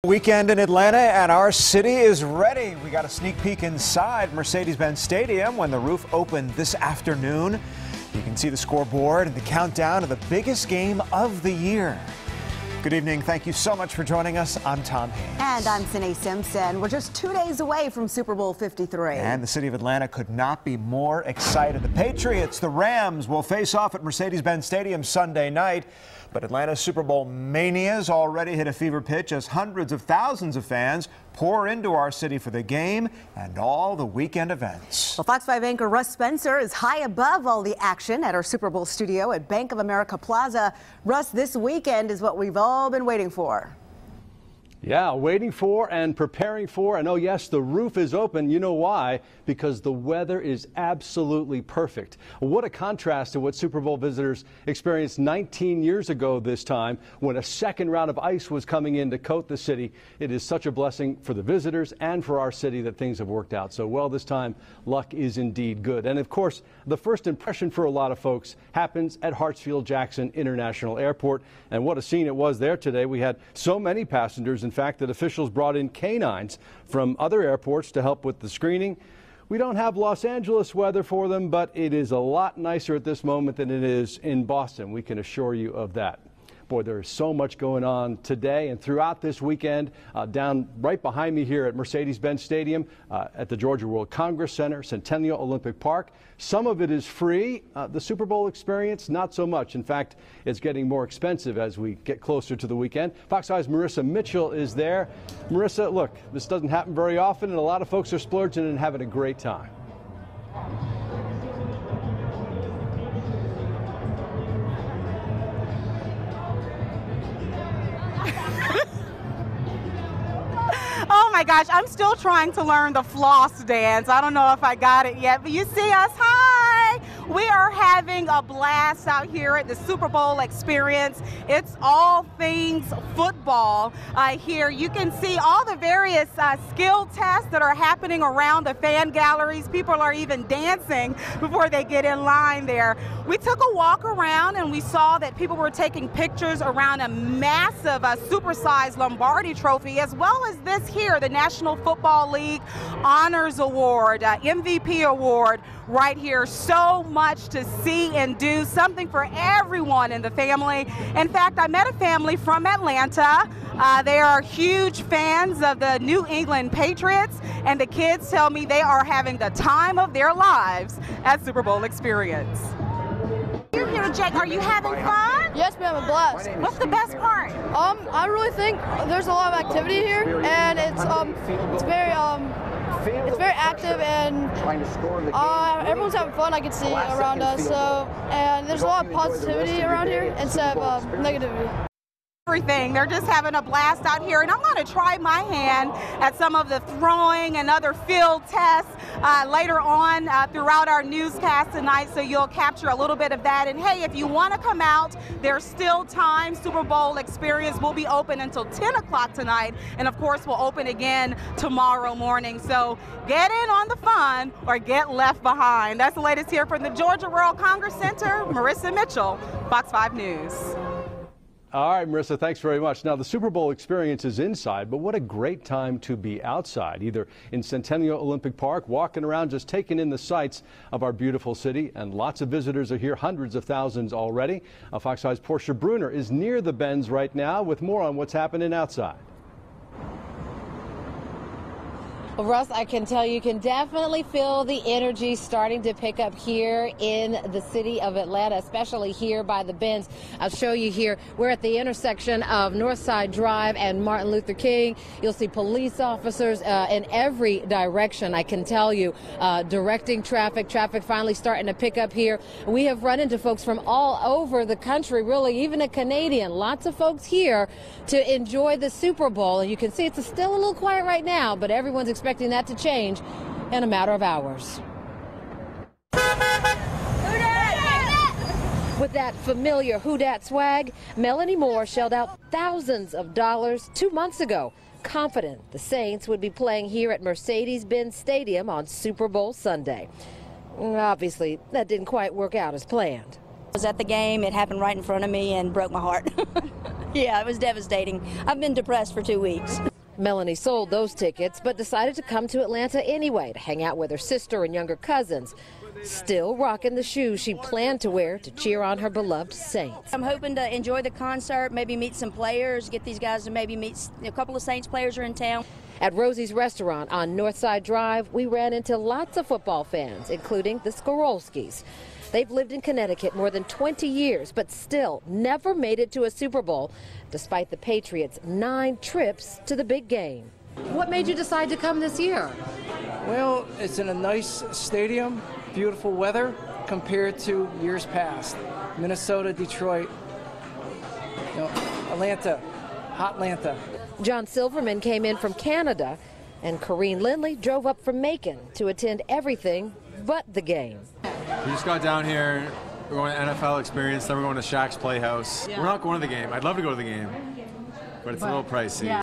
Weekend in Atlanta and our city is ready. We got a sneak peek inside Mercedes-Benz Stadium when the roof opened this afternoon. You can see the scoreboard and the countdown to the biggest game of the year. Good evening. Thank you so much for joining us. I'm Tom Haynes. And I'm Cindy Simpson. We're just 2 days away from Super Bowl 53. And the city of Atlanta could not be more excited. The Patriots, the Rams, will face off at Mercedes-Benz Stadium Sunday night. But Atlanta's Super Bowl mania's already hit a fever pitch as hundreds of thousands of fans pour into our city for the game and all the weekend events. Well, Fox 5 anchor Russ Spencer is high above all the action at our Super Bowl studio at Bank of America Plaza. Russ, this weekend is what we've all been waiting for. Yeah, waiting for and preparing for. And oh, yes, the roof is open. You know why? Because the weather is absolutely perfect. What a contrast to what Super Bowl visitors experienced 19 years ago this time when a second round of ice was coming in to coat the city. It is such a blessing for the visitors and for our city that things have worked out so well this time. Luck is indeed good. And of course, the first impression for a lot of folks happens at Hartsfield-Jackson International Airport. And what a scene it was there today. We had so many passengers, in fact, that officials brought in canines from other airports to help with the screening. We don't have Los Angeles weather for them, but it is a lot nicer at this moment than it is in Boston. We can assure you of that. Boy, there is so much going on today and throughout this weekend. Down right behind me here at Mercedes-Benz Stadium, at the Georgia World Congress Center, Centennial Olympic Park. Some of it is free. The Super Bowl experience, not so much. In fact, it's getting more expensive as we get closer to the weekend. Fox 5's Marissa Mitchell is there. Marissa, look, this doesn't happen very often, and a lot of folks are splurging and having a great time. Oh my gosh, I'm still trying to learn the floss dance. I don't know if I got it yet, but you see us. Hi! We are having a blast out here at the Super Bowl experience. It's all things football here. You can see all the various skill tests that are happening around the fan galleries. People are even dancing before they get in line there. We took a walk around and we saw that people were taking pictures around a massive supersized Lombardi trophy, as well as this here, the National Football League Honors Award, MVP Award right here. So much to see and do, something for everyone in the family. In fact, I met a family from Atlanta. They are huge fans of the New England Patriots, and the kids tell me they are having the time of their lives at Super Bowl experience. You're here, Jake. Are you having fun? Yes, ma'am, a blast. What's the best part? I really think there's a lot of activity here, and it's very active, and everyone's having fun. I can see around us. And there's a lot of positivity around here instead of negativity. Everything. They're just having a blast out here, and I'm going to try my hand at some of the throwing and other field tests later on throughout our newscast tonight, so you'll capture a little bit of that. And hey, if you want to come out, there's still time. Super Bowl experience will be open until 10 o'clock tonight, and of course we'll open again tomorrow morning. So get in on the fun or get left behind. That's the latest here from the Georgia World Congress Center. Marissa Mitchell, Fox 5 News. All right, Marissa, thanks very much. Now, the Super Bowl experience is inside, but what a great time to be outside, either in Centennial Olympic Park, walking around, just taking in the sights of our beautiful city. And lots of visitors are here, hundreds of thousands already. Fox 5's Portia Bruner is near the Benz right now with more on what's happening outside. Well, Russ, I can tell you can definitely feel the energy starting to pick up here in the city of Atlanta, especially here by the Benz. I'll show you here. We're at the intersection of Northside Drive and Martin Luther King. You'll see police officers in every direction, I can tell you, directing traffic. Traffic finally starting to pick up here. We have run into folks from all over the country, really, even a Canadian. Lots of folks here to enjoy the Super Bowl. And you can see it's still a little quiet right now, but everyone's expecting that to change in a matter of hours. With that familiar Who Dat swag, Melanie Moore shelled out thousands of dollars 2 months ago, confident the Saints would be playing here at Mercedes-Benz Stadium on Super Bowl Sunday. Obviously, that didn't quite work out as planned. I was at the game, it happened right in front of me and broke my heart. Yeah, it was devastating. I've been depressed for 2 weeks. Melanie sold those tickets, but decided to come to Atlanta anyway to hang out with her sister and younger cousins. Still rocking the shoes she planned to wear to cheer on her beloved Saints. I'm hoping to enjoy the concert, maybe meet some players, get these guys to maybe meet a couple of Saints players are in town. At Rosie's Restaurant on Northside Drive, we ran into lots of football fans, including the Skorolskis. They've lived in Connecticut more than 20 years, but still never made it to a Super Bowl, despite the Patriots' 9 trips to the big game. What made you decide to come this year? Well, it's in a nice stadium, beautiful weather compared to years past. Minnesota, Detroit, Atlanta, hot Atlanta. John Silverman came in from Canada, and Corrine Lindley drove up from Macon to attend everything but the game. We just got down here. We're going to NFL experience, then we're going to Shaq's Playhouse. Yeah. We're not going to the game. I'd love to go to the game, but it's a little pricey. Yeah.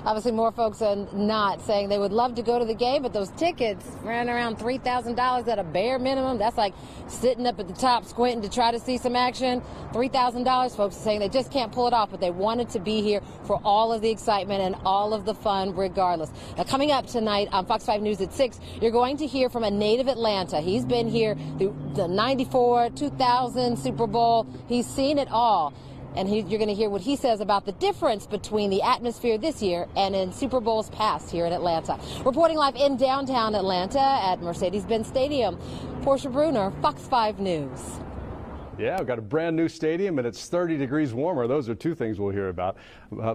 Obviously, more folks are not saying they would love to go to the game, but those tickets ran around $3,000 at a bare minimum. That's like sitting up at the top squinting to try to see some action. $3,000, folks are saying they just can't pull it off, but they wanted to be here for all of the excitement and all of the fun regardless. Now, coming up tonight on Fox 5 News at 6, you're going to hear from a native Atlanta. He's been here through the 94, 2000 Super Bowl. He's seen it all. And you're going to hear what he says about the difference between the atmosphere this year and in Super Bowls past here in Atlanta. Reporting live in downtown Atlanta at Mercedes-Benz Stadium, Portia Bruner, Fox 5 News. Yeah, we've got a brand new stadium and it's 30 degrees warmer. Those are 2 things we'll hear about.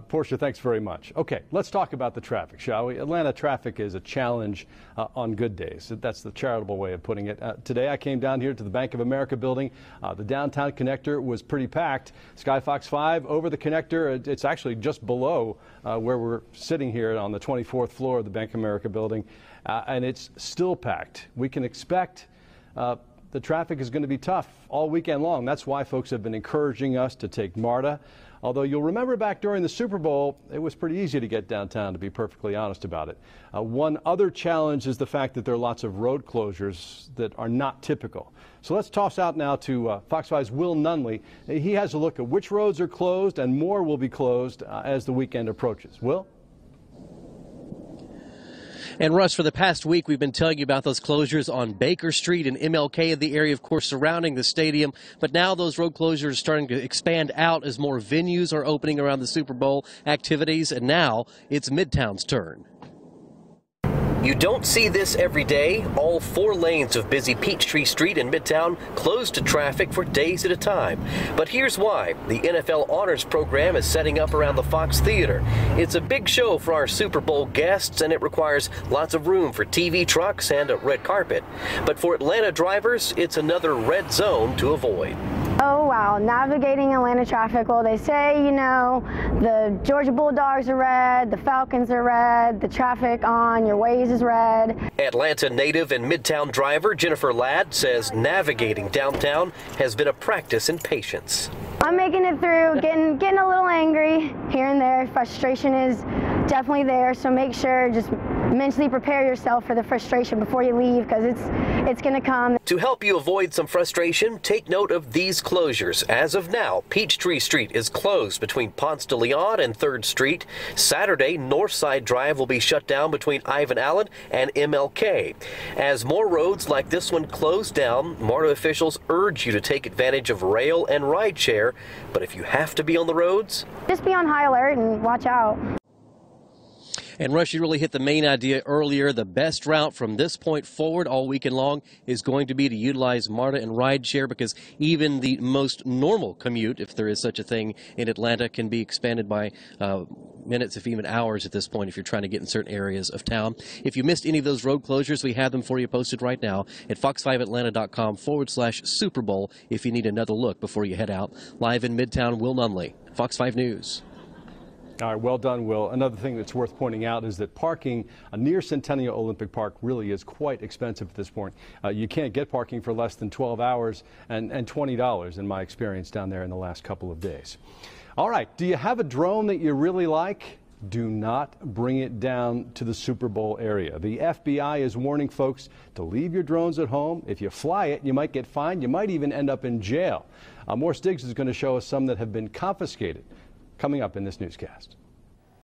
Portia, thanks very much. Okay, let's talk about the traffic, shall we? Atlanta traffic is a challenge on good days. That's the charitable way of putting it. Today I came down here to the Bank of America building. The downtown connector was pretty packed. Sky Fox 5 over the connector. It's actually just below where we're sitting here on the 24th floor of the Bank of America building. And it's still packed. We can expect the traffic is going to be tough all weekend long. That's why folks have been encouraging us to take MARTA. Although you'll remember back during the Super Bowl, it was pretty easy to get downtown, to be perfectly honest about it. One other challenge is the fact that there are lots of road closures that are not typical. So let's toss out now to Fox 5's Will Nunley. He has a look at which roads are closed and more will be closed as the weekend approaches. Will? And Russ, for the past week, we've been telling you about those closures on Baker Street and MLK, the area, of course, surrounding the stadium. But now those road closures are starting to expand out as more venues are opening around the Super Bowl activities. And now it's Midtown's turn. You don't see this every day. All 4 lanes of busy Peachtree Street in Midtown closed to traffic for days at a time. But here's why. The NFL Honors Program is setting up around the Fox Theater. It's a big show for our Super Bowl guests, and it requires lots of room for TV trucks and a red carpet. But for Atlanta drivers, it's another red zone to avoid. Oh, wow. Navigating Atlanta traffic. Well, they say, you know, the Georgia Bulldogs are red, the Falcons are red, the traffic on your Waze is red. Atlanta native and Midtown driver Jennifer Ladd says navigating downtown has been a practice in patience. I'm making it through, getting a little angry here and there. Frustration is definitely there, so make sure just mentally prepare yourself for the frustration before you leave, because it's going to come. To help you avoid some frustration, take note of these closures. As of now, Peachtree Street is closed between Ponce de Leon and 3rd Street. Saturday, Northside Drive will be shut down between Ivan Allen and MLK. As more roads like this one close down, MARTA officials urge you to take advantage of rail and rideshare. But if you have to be on the roads, just be on high alert and watch out. And Rush, you really hit the main idea earlier. The best route from this point forward all weekend long is going to be to utilize MARTA and rideshare, because even the most normal commute, if there is such a thing in Atlanta, can be expanded by minutes, if even hours at this point, if you're trying to get in certain areas of town. If you missed any of those road closures, we have them for you posted right now at fox5atlanta.com/Super Bowl if you need another look before you head out. Live in Midtown, Will Nunley, Fox 5 News. All right, well done, Will. Another thing that's worth pointing out is that parking near Centennial Olympic Park really is quite expensive at this point. You can't get parking for less than 12 hours and $20 in my experience down there in the last couple of days. All right, do you have a drone that you really like? Do not bring it down to the Super Bowl area. The FBI is warning folks to leave your drones at home. If you fly it, you might get fined. You might even end up in jail. Morris Diggs is going to show us some that have been confiscated. coming up in this newscast.